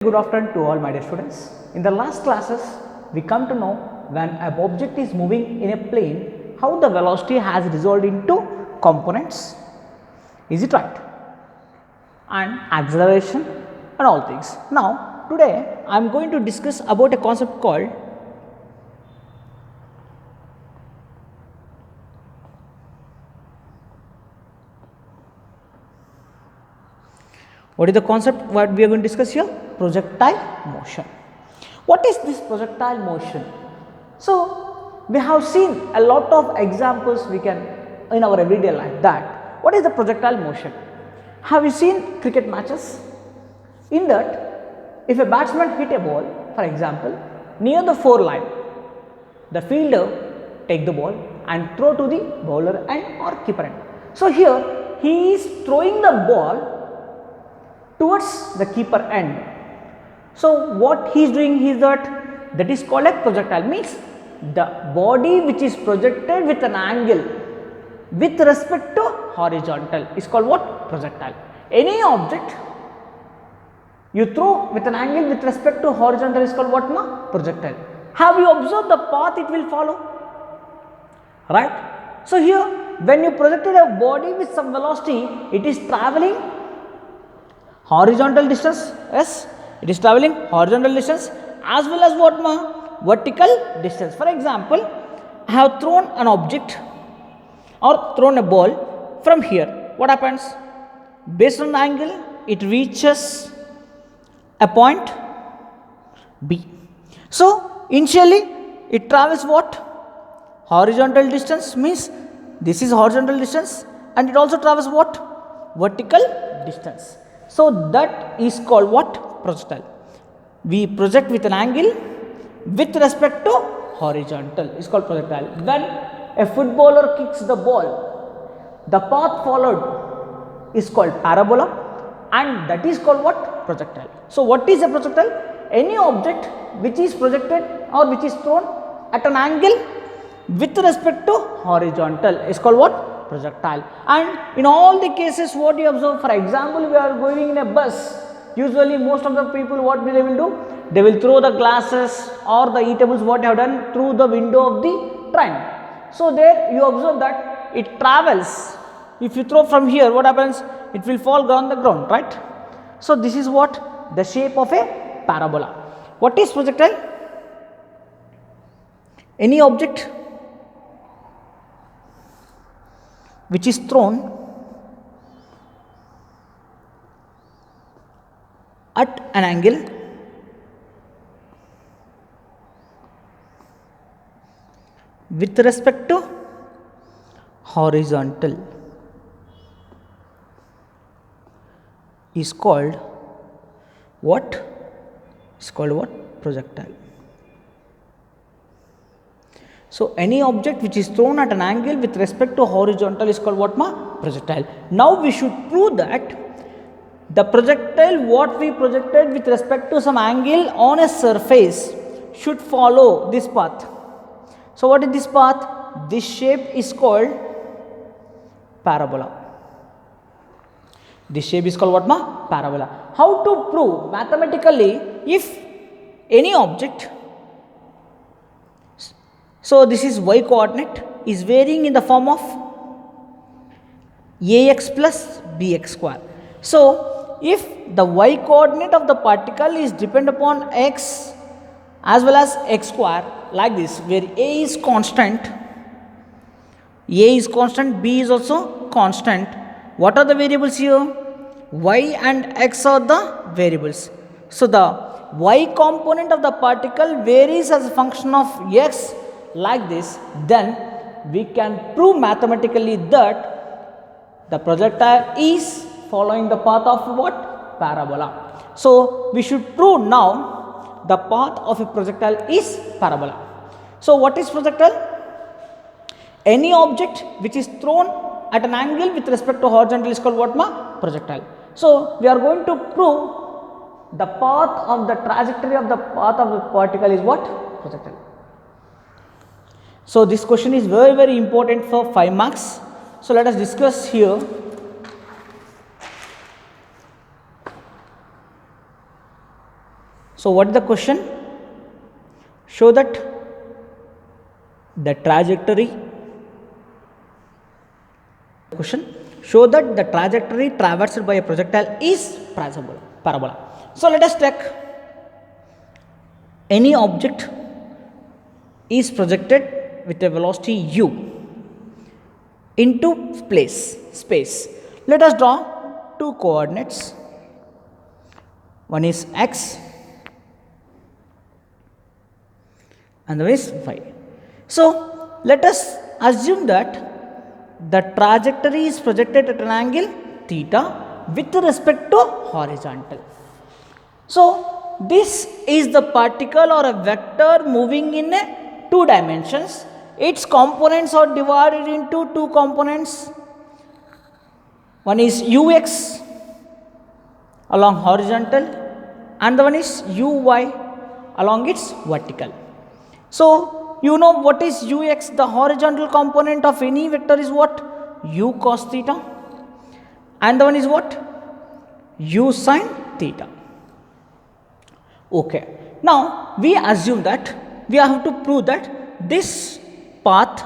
Good afternoon to all my dear students. In the last classes, we come to know when an object is moving in a plane, how the velocity has resolved into components. Is it right? And acceleration and all things. Now, today I am going to discuss about a concept called what is the concept what we are going to discuss here? Projectile motion. What is this projectile motion? So, we have seen a lot of examples we can in our everyday life that what is the projectile motion? Have you seen cricket matches? In that, if a batsman hit a ball, for example, near the 4 line, the fielder take the ball and throw to the bowler end or keeper end. So, here he is throwing the ball towards the keeper end. So, what he is doing is that is called a projectile, means the body which is projected with an angle with respect to horizontal is called what? Projectile. Any object you throw with an angle with respect to horizontal is called what? Projectile. Have you observed the path it will follow? Right. So, here when you projected a body with some velocity, it is travelling horizontal distance, yes, it is travelling horizontal distance as well as what vertical distance. For example, I have thrown an object or thrown a ball from here. What happens? Based on the angle, it reaches a point B. So, initially it travels what? Horizontal distance, means this is horizontal distance, and it also travels what? Vertical distance. So, that is called what? Projectile. We project with an angle with respect to horizontal is called projectile. When a footballer kicks the ball, the path followed is called parabola, and that is called what? Projectile. So, what is a projectile? Any object which is projected or which is thrown at an angle with respect to horizontal is called what? Projectile. And in all the cases what you observe, for example, we are going in a bus, usually most of the people what they will do, they will throw the glasses or the eatables what they have done through the window of the train. So, there you observe that it travels. If you throw from here, what happens? It will fall on the ground, right? So, this is what? The shape of a parabola. What is projectile? Any object which is thrown at an angle with respect to horizontal is called what? Is called what? Projectile. So, any object which is thrown at an angle with respect to horizontal is called what? Projectile. Now, we should prove that the projectile what we projected with respect to some angle on a surface should follow this path. So, what is this path? This shape is called parabola. This shape is called what? Parabola. How to prove mathematically if any object, so this is y coordinate, is varying in the form of ax plus bx square. So, if the y coordinate of the particle is depend upon x as well as x square, like this, where a is constant, b is also constant. What are the variables here? Y and x are the variables. So, the y component of the particle varies as a function of x, like this, then we can prove mathematically that the projectile is following the path of what? Parabola. So, we should prove now the path of a projectile is parabola. So, what is projectile? Any object which is thrown at an angle with respect to horizontal is called what? Projectile. So, we are going to prove the path of the trajectory of the path of the particle is what? Projectile. So, this question is very important for 5 marks. So, let us discuss here. So what is the question? Show that the trajectory show that the trajectory traversed by a projectile is parabola. So let us check. Any object is projected with a velocity u into space. Let us draw two coordinates. One is x and the other is y. So let us assume that the trajectory is projected at an angle theta with respect to horizontal. So this is the particle or a vector moving in two dimensions. Its components are divided into two components. One is ux along horizontal and the one is uy along its vertical. So you know what is ux? The horizontal component of any vector is what? U cos theta, and the one is what? U sin theta. Okay. Now we assume that we have to prove that this path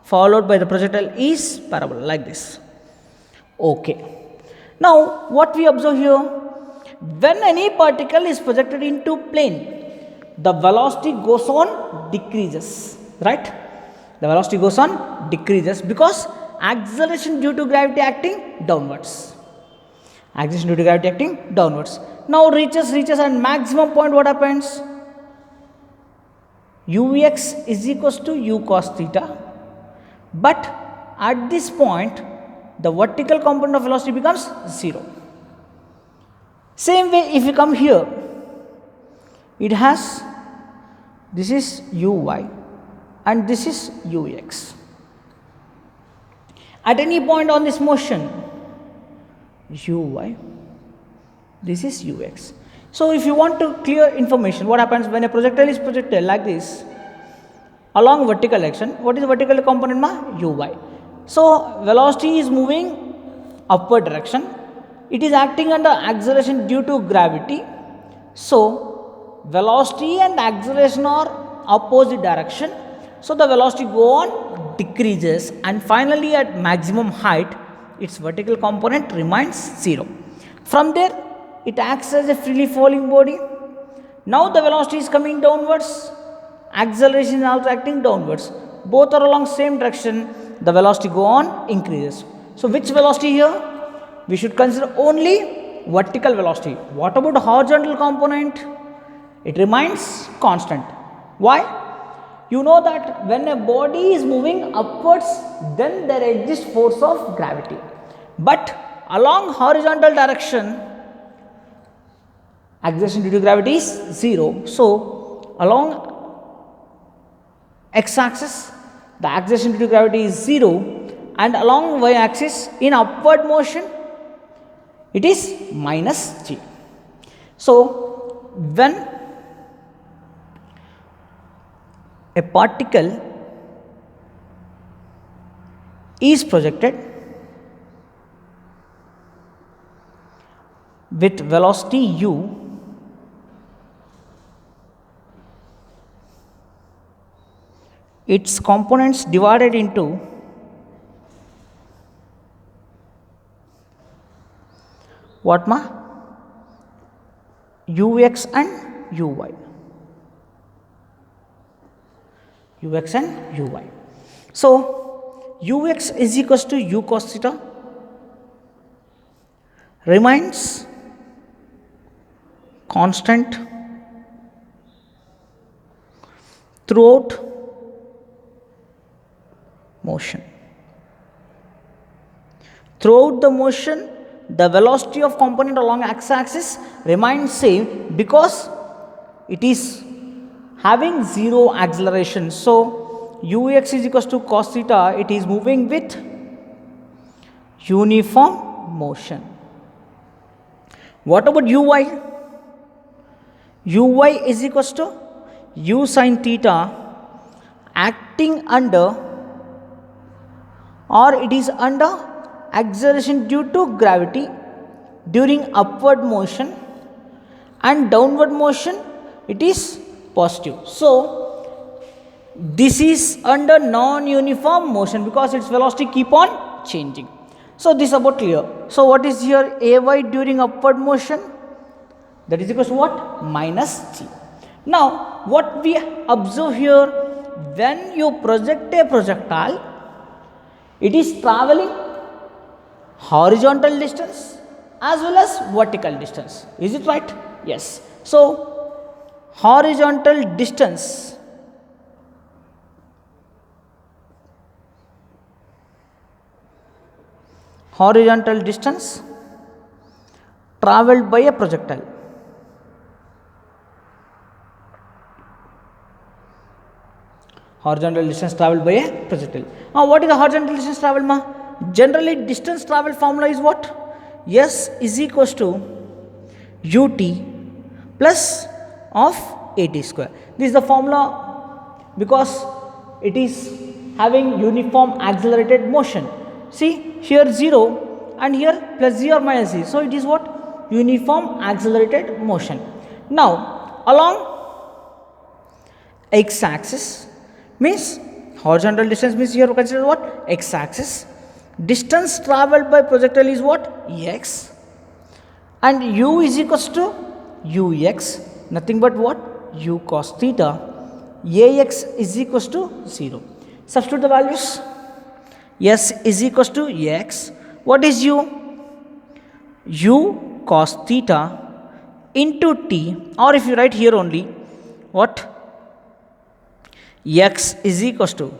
followed by the projectile is parabola like this. Okay. Now what we observe here? When any particle is projected into plane, the velocity goes on decreases, right? The velocity goes on decreases because acceleration due to gravity acting downwards. Acceleration due to gravity acting downwards. Now reaches and maximum point, what happens? Ux is equals to u cos theta, but at this point the vertical component of velocity becomes 0. Same way if you come here, it has, this is uy and this is ux. At any point on this motion, uy, this is ux. So if you want to clear information, what happens when a projectile is projected like this along vertical direction? What is the vertical component ma? Uy. So velocity is moving upward direction. It is acting under acceleration due to gravity. So velocity and acceleration are opposite direction. So the velocity go on decreases and finally at maximum height its vertical component remains 0. From there it acts as a freely falling body. Now the velocity is coming downwards, acceleration is also acting downwards. Both are along same direction, the velocity go on increases. So which velocity here? We should consider only vertical velocity. What about the horizontal component? It remains constant. Why? You know that when a body is moving upwards, then there exists force of gravity. But along horizontal direction, acceleration due to gravity is 0. So along x-axis, the acceleration due to gravity is 0, and along y-axis in upward motion, it is minus g. So when a particle is projected with velocity u, its components divided into what ma? Ux and uy. Ux and uy. So ux is equals to u cos theta remains constant throughout motion. Throughout the motion, the velocity of component along x-axis remains same because it is having 0 acceleration. So ux is equals to cos theta, it is moving with uniform motion. What about uy? Uy is equals to u sin theta acting under, or it is under acceleration due to gravity during upward motion, and downward motion it is positive. So this is under non-uniform motion because its velocity keep on changing. So this is about clear. So what is here Ay during upward motion? That is equals to what? Minus G. Now what we observe here, when you project a projectile, it is traveling horizontal distance as well as vertical distance. Is it right? Yes. So horizontal distance travelled by a projectile. Horizontal distance travelled by a projectile. Now what is the horizontal distance travelled, ma? Generally distance travelled formula is what? S is equals to ut plus of at square. This is the formula because it is having uniform accelerated motion. See here 0 and here plus g or minus g. So it is what? Uniform accelerated motion. Now along x axis means horizontal distance means here consider what? X axis. Distance travelled by projectile is what? X, and u is equals to ux, nothing but what? U cos theta. Ax is equals to 0. Substitute the values. S is equals to x. What is u? U cos theta into t, or if you write here only what? X is equals to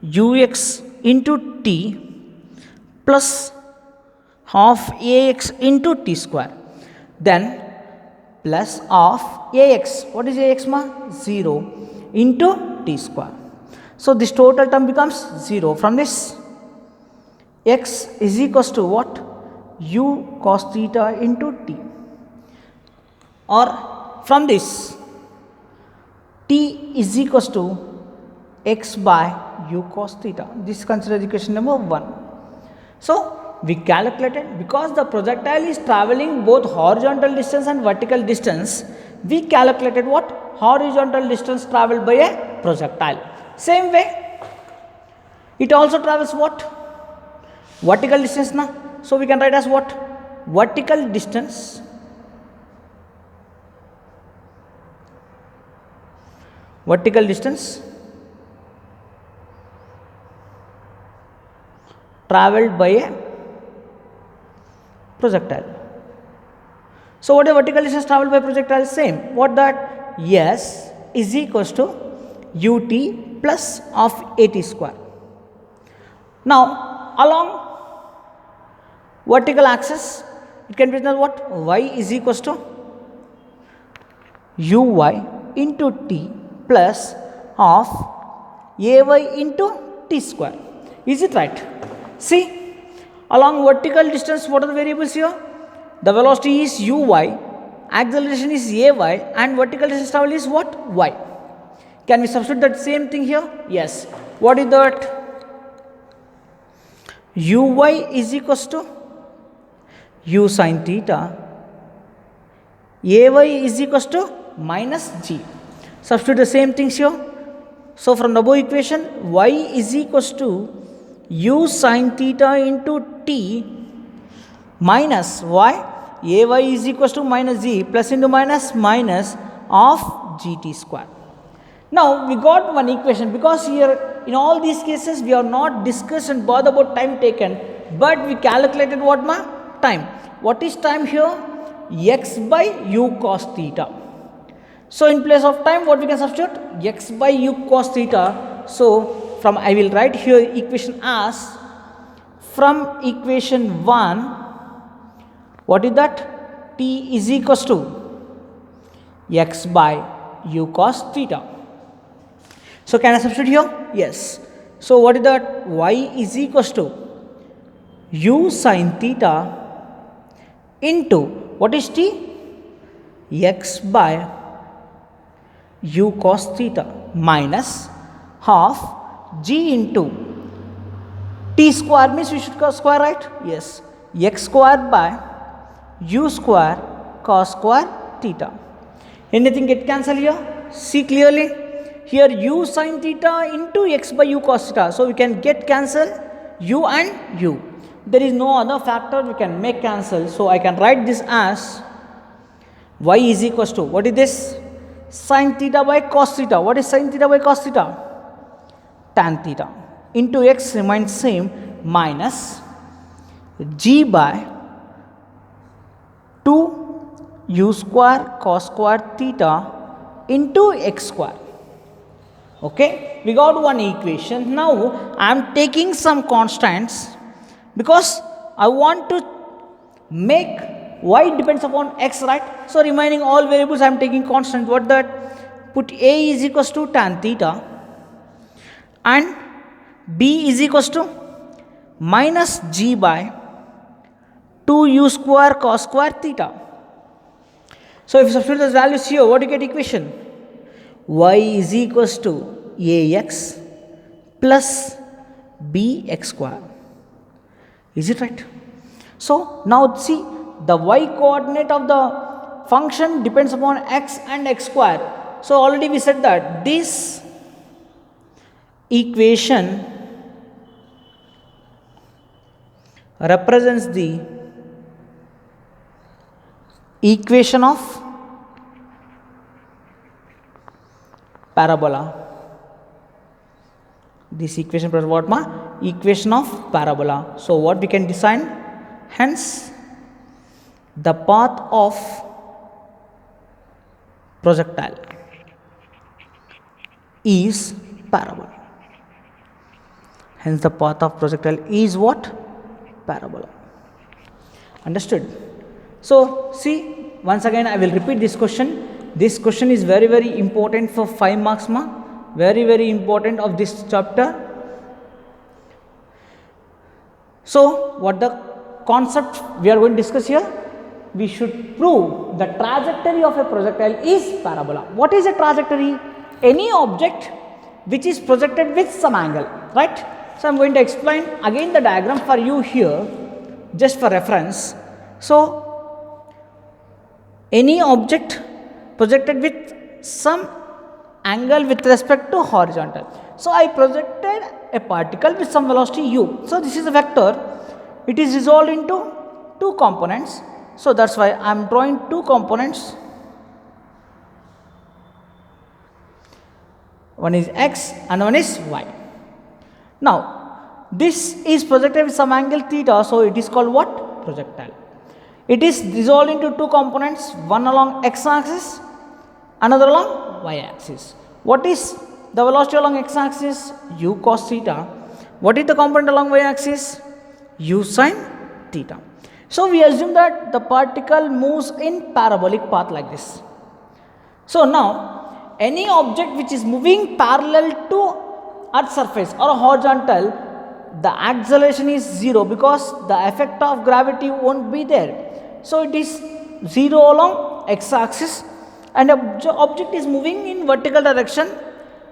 ux into t plus half ax into t square, then plus of ax. What is ax, ma? 0 into t square. So this total term becomes 0. From this x is equals to what? U cos theta into t, or from this t is equals to x by u cos theta. This considers equation number 1. So we calculated, because the projectile is travelling both horizontal distance and vertical distance, we calculated what? Horizontal distance travelled by a projectile. Same way it also travels what? Vertical distance, na? So we can write as what? Vertical distance travelled by a projectile. So what is vertical distance travelled by projectile? Same. What that? S is equals to ut plus of at square. Now along vertical axis it can be written as what? Y is equals to uy into t plus of ay into t square. Is it right? See, along vertical distance what are the variables here? The velocity is uy, acceleration is ay, and vertical distance travel is what? Y. Can we substitute that same thing here? Yes. What is that? Uy is equals to u sin theta, ay is equals to minus g. Substitute the same things here. So from the above equation, y is equals to u sin theta into t minus y, ay is equals to minus g, plus into minus minus of gt square. Now we got one equation, because here in all these cases we are not discussed and bothered about time taken, but we calculated what, ma? Time. What is time here? X by u cos theta. So in place of time what we can substitute? X by u cos theta. So from I will write here equation as, from equation 1, what is that? T is equals to x by u cos theta. So can I substitute here? Yes. So what is that? Y is equals to u sin theta into what is t? X by u cos theta minus half g into t square, means we should square, right? Yes. X square by u square cos square theta. Anything get cancelled here? See clearly. Here u sin theta into x by u cos theta. So we can get cancel u and u. There is no other factor we can make cancel. So I can write this as y is equals to, what is this? Sin theta by cos theta. What is sin theta by cos theta? Tan theta. Into x remains same, minus g by 2 u square cos square theta into x square. Okay, we got one equation. Now I am taking some constants because I want to make y depends upon x, right? So remaining all variables I am taking constant. What that? Put a is equals to tan theta and b is equals to minus g by 2 u square cos square theta. So if you substitute those values here, what do you get equation? Y is equals to ax plus bx square. Is it right? So now see, the y coordinate of the function depends upon x and x square. So already we said that this equation represents the equation of parabola. This equation represents what ma? Equation of parabola. So what we can define? Hence the path of projectile is parabola. Hence the path of projectile is what? Parabola. Understood? So see, once again I will repeat this question. This question is very very important for 5 marks ma. Very very important of this chapter. So what the concept we are going to discuss here? We should prove the trajectory of a projectile is parabola. What is a trajectory? Any object which is projected with some angle, right? So I am going to explain again the diagram for you here just for reference. So any object projected with some angle with respect to horizontal. So I projected a particle with some velocity u. So this is a vector. It is resolved into two components. So that's why I am drawing two components. One is x and one is y. Now this is projected with some angle theta, so it is called what? Projectile. It is resolved into two components, one along x axis, another along y axis. What is the velocity along x axis? U cos theta. What is the component along y axis? U sin theta. So we assume that the particle moves in parabolic path like this. So now any object which is moving parallel to earth surface or horizontal, the acceleration is 0 because the effect of gravity won't be there. So it is 0 along x axis, and object is moving in vertical direction.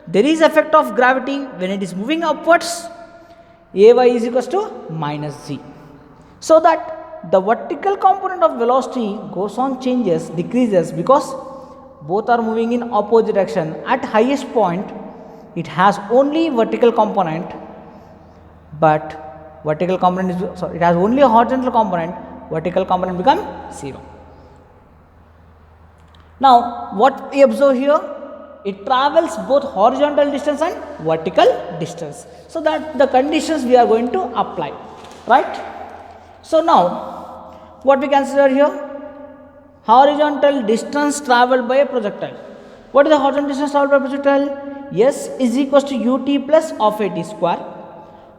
There is effect of gravity when it is moving upwards. Ay is equals to minus z. So that the vertical component of velocity goes on changes, decreases, because both are moving in opposite direction. At highest point it has only vertical component, but vertical component is, sorry, it has only a horizontal component. Vertical component become 0. Now what we observe here? It travels both horizontal distance and vertical distance. So that the conditions we are going to apply, right? So now what we consider here? Horizontal distance travelled by a projectile. What is the horizontal distance travelled by a projectile? S is equals to ut plus of at square.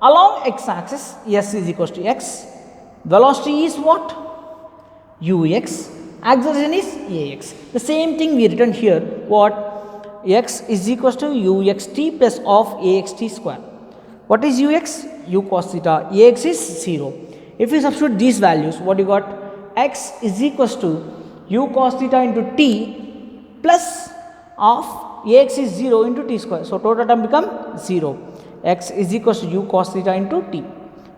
Along x axis, s is equals to x. Velocity is what? Ux. Acceleration is ax. The same thing we written here. What? X is equals to uxt plus of axt square. What is ux? U cos theta. Ax is 0. If you substitute these values, what you got? X is equals to u cos theta into t plus of ax is 0 into t square. So total term become 0. X is equals to u cos theta into t.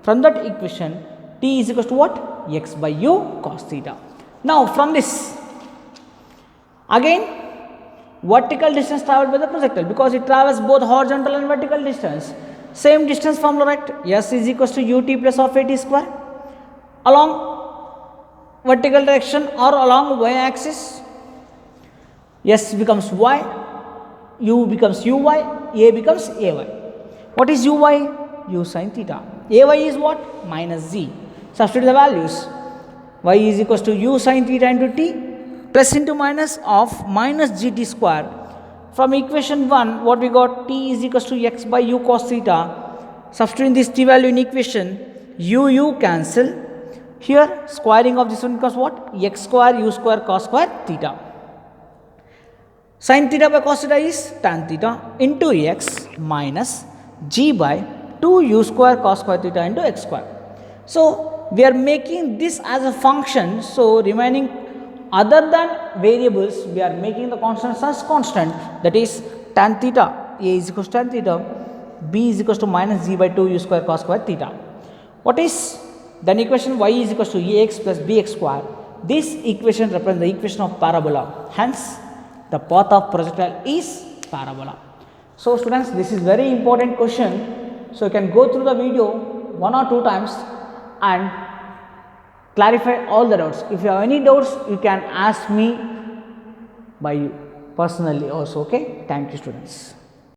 From that equation, t is equals to what? X by u cos theta. Now from this Again, vertical distance traveled by the projectile, because it travels both horizontal and vertical distance. Same distance formula, right? S is equals to ut plus of at square along vertical direction or along y axis. S becomes y, u becomes uy, a becomes ay. What is uy? U sin theta. Ay is what? Minus z. Substitute the values. Y is equals to u sin theta into t plus into minus of minus gt square. From equation 1, what we got? T is equals to x by u cos theta. Substituting this t value in equation, u cancel. Here squaring of this one becomes what? X square u square cos square theta. Sin theta by cos theta is tan theta into x minus g by 2 u square cos square theta into x square. So we are making this as a function. So remaining other than variables, we are making the constants as constant, that is tan theta, a is equals to tan theta, b is equals to minus g by 2 u square cos square theta. What is then equation? Y is equals to ax plus bx square. This equation represents the equation of parabola. Hence, the path of projectile is parabola. So students, this is very important question. So you can go through the video 1 or 2 times and clarify all the doubts. If you have any doubts, you can ask me by personally also. Okay. Thank you, students.